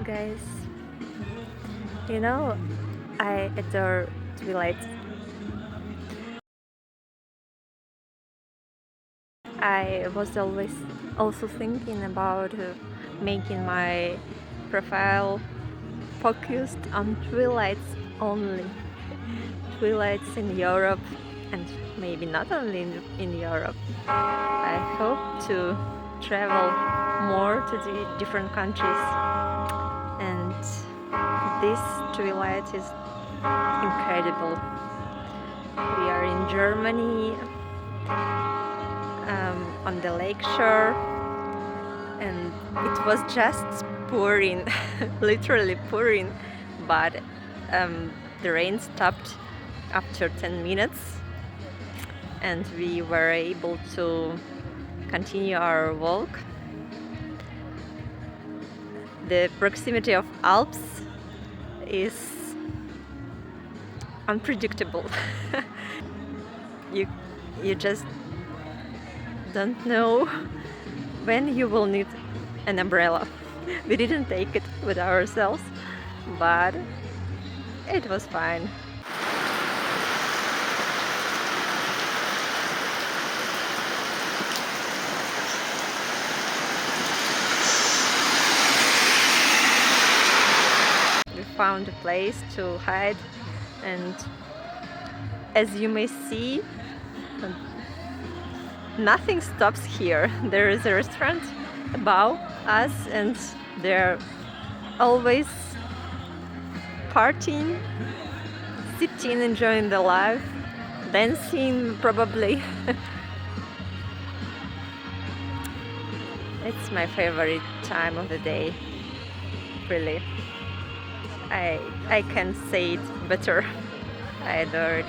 guys. You know, I adore Twilight. I was always also thinking about making my profile focused on Twilights only. Twilights in Europe, and maybe not only in Europe. I hope to travel more to the different countries, and this Twilight is incredible. We are in Germany, on the lake shore, and it was just pouring, literally pouring, but the rain stopped after 10 minutes and we were able to continue our walk. The proximity of Alps is unpredictable. you just don't know when you will need an umbrella. We didn't take it with ourselves, but it was fine. We found a place to hide, and as you may see, nothing stops here. There is a restaurant above us and they're always partying, sitting, enjoying the life, dancing probably. It's my favorite time of the day, really. I can't say it better. I adore it.